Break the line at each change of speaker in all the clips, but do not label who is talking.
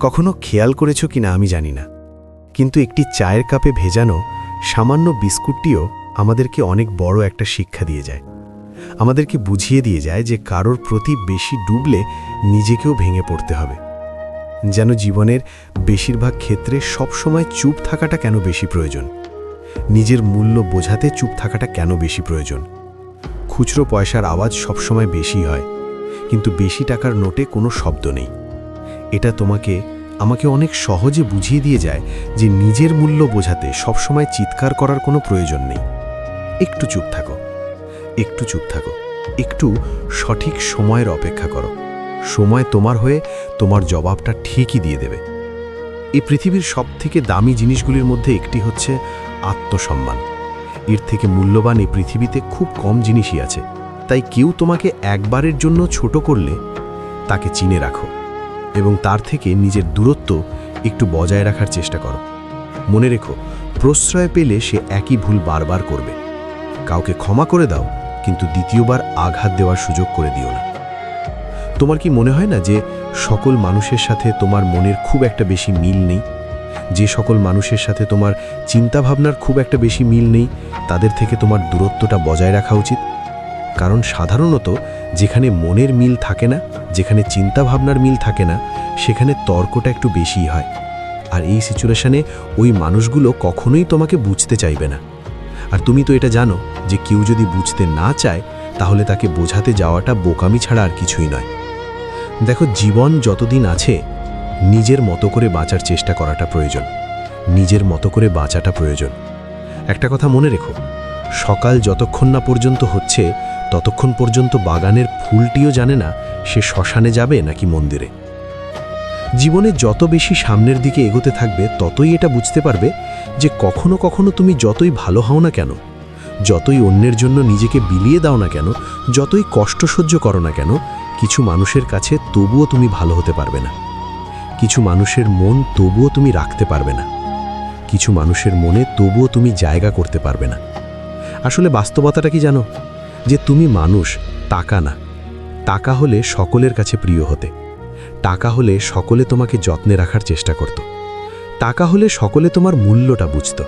কখনো খেয়াল করেছ কিনা আমি জানি না, কিন্তু একটি চায়ের কাপে ভেজানো সামান্য বিস্কুটটিও আমাদেরকে অনেক বড় একটা শিক্ষা দিয়ে যায়। আমাদেরকে বুঝিয়ে দিয়ে যায় যে কারোর প্রতি বেশি ডুবলে নিজেকেও ভেঙে পড়তে হবে। যেন জীবনের বেশিরভাগ ক্ষেত্রে সবসময় চুপ থাকাটা কেন বেশি প্রয়োজন, নিজের মূল্য বোঝাতে চুপ থাকাটা কেন বেশি প্রয়োজন। খুচরো পয়সার আওয়াজ সবসময় বেশি হয়, কিন্তু বেশি টাকার নোটে কোনো শব্দ নেই। এটা আমাকে অনেক সহজে বুঝিয়ে দিয়ে যায় যে নিজের মূল্য বোঝাতে সবসময় চিৎকার করার কোনো প্রয়োজন নেই। একটু চুপ থাকো, একটু চুপ থাকো, একটু সঠিক সময়ের অপেক্ষা করো। সময় তোমার হয়ে তোমার জবাবটা ঠিকই দিয়ে দেবে। এই পৃথিবীর সবথেকে দামি জিনিসগুলির মধ্যে একটি হচ্ছে আত্মসম্মান। এর থেকে মূল্যবান এই পৃথিবীতে খুব কম জিনিসই আছে। তাই কেউ তোমাকে একবারের জন্য ছোট করলে তাকে চিনে রাখো এবং তার থেকে নিজের দূরত্ব একটু বজায় রাখার চেষ্টা করো। মনে রেখো, প্রশ্রয় পেলে সে একই ভুল বারবার করবে। কাউকে ক্ষমা করে দাও, কিন্তু দ্বিতীয়বার আঘাত দেওয়ার সুযোগ করে দিও না। তোমার কি মনে হয় না যে সকল মানুষের সাথে তোমার মনের খুব একটা বেশি মিল নেই? যে সকল মানুষের সাথে তোমার চিন্তাভাবনার খুব একটা বেশি মিল নেই, তাদের থেকে তোমার দূরত্বটা বজায় রাখা উচিত। কারণ সাধারণত যেখানে মনের মিল থাকে না, যেখানে চিন্তাভাবনার মিল থাকে না, সেখানে তর্কটা একটু বেশিই হয়। আর এই সিচুয়েশনে ওই মানুষগুলো কখনোই তোমাকে বুঝতে চাইবে না। আর তুমি তো এটা জানো যে কেউ যদি বুঝতে না চায়, তাহলে তাকে বোঝাতে যাওয়াটা বোকামি ছাড়া আর কিছুই নয়। দেখো, জীবন যতদিন আছে নিজের মতো করে বাঁচার চেষ্টা করাটা প্রয়োজন, নিজের মতো করে বাঁচাটা প্রয়োজন। একটা কথা মনে রেখো, সকাল যতক্ষণ না পর্যন্ত হচ্ছে ততক্ষণ পর্যন্ত বাগানের ফুলটিও জানে না সে শ্মশানে যাবে নাকি মন্দিরে। জীবনে যত বেশি সামনের দিকে এগোতে থাকবে, ততই এটা বুঝতে পারবে যে কখনো কখনো তুমি যতই ভালো হও না কেন, যতই অন্যের জন্য নিজেকে বিলিয়ে দাও না কেন, যতই কষ্ট সহ্য করো না কেন, কিছু মানুষের কাছে তবুও তুমি ভালো হতে পারবে না। কিছু মানুষের মন তবুও তুমি রাখতে পারবে না। কিছু মানুষের মনে তবুও তুমি জায়গা করতে পারবে না। আসলে বাস্তবতাটা কি জানো? যে তুমি মানুষ, টাকা না। টাকা হলে সকলের কাছে প্রিয় হতে, টাকা হলে সকলে তোমাকে যত্নে রাখার চেষ্টা করত, টাকা হলে সকলে তোমার মূল্যটা বুঝত।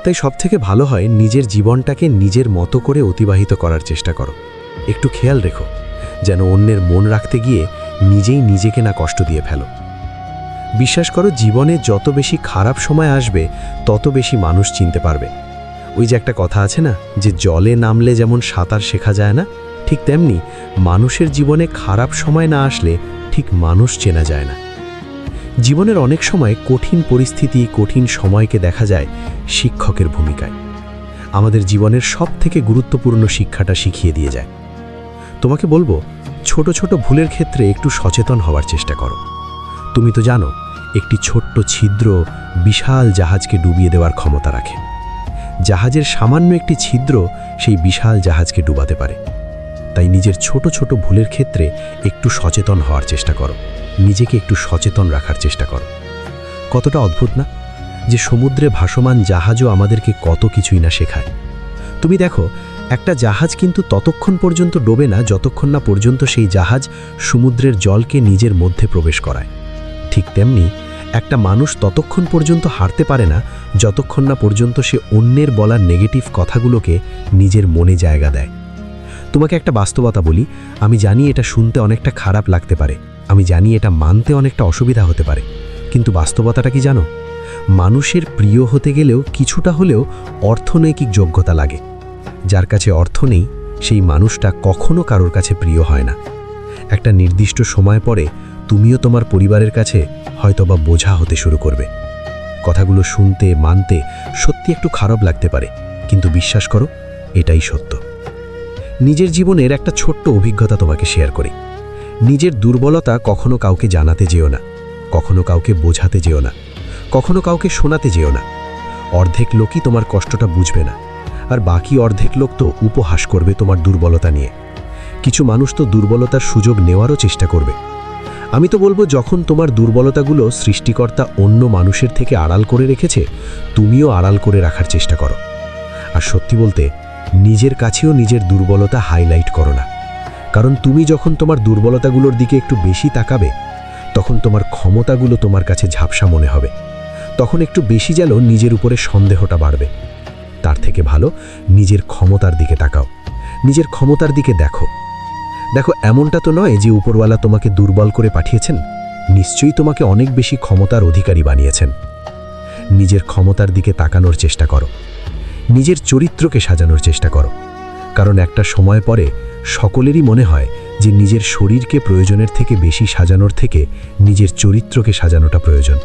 তাই সবথেকে ভালো হয় নিজের জীবনটাকে নিজের মতো করে অতিবাহিত করার চেষ্টা করো। একটু খেয়াল রেখো যেন অন্যের মন রাখতে গিয়ে নিজেই নিজেকে না কষ্ট দিয়ে ফেলো। বিশ্বাস করো, জীবনে যত বেশি খারাপ সময় আসবে তত বেশি মানুষ চিনতে পারবে। ওই যে একটা কথা আছে না, যে জলে নামলে যেমন সাঁতার শেখা যায় না, ঠিক তেমনি মানুষের জীবনে খারাপ সময় না আসলে ঠিক মানুষ চেনা যায় না। জীবনের অনেক সময় কঠিন পরিস্থিতি, কঠিন সময়কে দেখা যায় শিক্ষকের ভূমিকায়। আমাদের জীবনের সবথেকে গুরুত্বপূর্ণ শিক্ষাটা শিখিয়ে দিয়ে যায়। তোমাকে বলবো, ছোট ছোট ভুলের ক্ষেত্রে একটু সচেতন হওয়ার চেষ্টা করো। তুমি তো জানো, একটি ছোট্ট ছিদ্র বিশাল জাহাজকে ডুবিয়ে দেওয়ার ক্ষমতা রাখে। জাহাজের সামান্য একটি ছিদ্র সেই বিশাল জাহাজকে ডুবাতে পারে। তাই নিজের ছোট ছোট ভুলের ক্ষেত্রে একটু সচেতন হওয়ার চেষ্টা করো, নিজেকে একটু সচেতন রাখার চেষ্টা করো। কতটা অদ্ভুত না, যে সমুদ্রে ভাসমান জাহাজও আমাদেরকে কত কিছুই না শেখায়। তুমি দেখো, একটা জাহাজ কিন্তু ততক্ষণ পর্যন্ত ডোবে না যতক্ষণ না পর্যন্ত সেই জাহাজ সমুদ্রের জলকে নিজের মধ্যে প্রবেশ করায়। ঠিক তেমনি একটা মানুষ ততক্ষণ পর্যন্ত হারতে পারে না যতক্ষণ না পর্যন্ত সে অন্যের বলা নেগেটিভ কথাগুলোকে নিজের মনে জায়গা দেয়। তোমাকে একটা বাস্তবতা বলি, আমি জানি এটা শুনতে অনেকটা খারাপ লাগতে পারে, আমি জানি এটা মানতে অনেকটা অসুবিধা হতে পারে, কিন্তু বাস্তবতাটা কি জানো? মানুষের প্রিয় হতে গেলেও কিছুটা হলেও অর্থনৈতিক যোগ্যতা লাগে। যার কাছে অর্থ নেই, সেই মানুষটা কখনো কারোর কাছে প্রিয় হয় না। একটা নির্দিষ্ট সময় পরে তুমিও তোমার পরিবারের কাছে হয়তোবা বোঝা হতে শুরু করবে। কথাগুলো শুনতে মানতে সত্যি একটু খারাপ লাগতে পারে, কিন্তু বিশ্বাস করো, এটাই সত্য। নিজের জীবনের একটা ছোট্ট অভিজ্ঞতা তোমাকে শেয়ার করি। নিজের দুর্বলতা কখনো কাউকে জানাতে যেও না, কখনো কাউকে বোঝাতে যেও না, কখনো কাউকে শোনাতে যেও না। অর্ধেক লোকই তোমার কষ্টটা বুঝবে না, আর বাকি অর্ধেক লোক তো উপহাস করবে তোমার দুর্বলতা নিয়ে। কিছু মানুষ তো দুর্বলতার সুযোগ নেওয়ারও চেষ্টা করবে। আমি তো বলবো, যখন তোমার দুর্বলতাগুলো সৃষ্টিকর্তা অন্য মানুষের থেকে আড়াল করে রেখেছে, তুমিও আড়াল করে রাখার চেষ্টা করো। আর সত্যি বলতে, নিজের কাছেও নিজের দুর্বলতা হাইলাইট করো না। কারণ তুমি যখন তোমার দুর্বলতাগুলোর দিকে একটু বেশি তাকাবে,
তখন তোমার ক্ষমতাগুলো তোমার কাছে ঝাপসা মনে হবে। তখন একটু বেশি গেলেও নিজের উপরে সন্দেহটা বাড়বে। তার থেকে ভালো নিজের ক্ষমতার দিকে তাকাও, নিজের ক্ষমতার দিকে দেখো। দেখো, এমনটা তো নয় যে উপরওয়ালা তোমাকে দুর্বল করে পাঠিয়েছেন, নিশ্চয়ই তোমাকে অনেক বেশি ক্ষমতার অধিকারী বানিয়েছেন। নিজের ক্ষমতার দিকে তাকানোর চেষ্টা করো, নিজের চরিত্রকে সাজানোর চেষ্টা করো, কারণ একটা সময় পরে সকলেরই মনে হয় যে নিজের শরীরকে প্রয়োজনের থেকে বেশি সাজানোর থেকে নিজের চরিত্রকে সাজানোটা প্রয়োজন।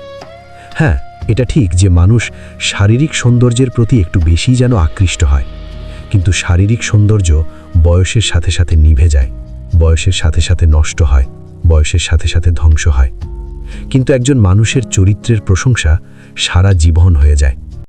হ্যাঁ, এটা ঠিক যে মানুষ শারীরিক সৌন্দর্যের প্রতি একটু বেশি যেন আকৃষ্ট হয়, কিন্তু শারীরিক সৌন্দর্য বয়সের সাথে সাথে নিভে যায়, বয়সের সাথে সাথে নষ্ট হয়, বয়সের সাথে সাথে ধ্বংস হয়। কিন্তু একজন মানুষের চরিত্রের প্রশংসা সারা জীবন হয়ে যায়।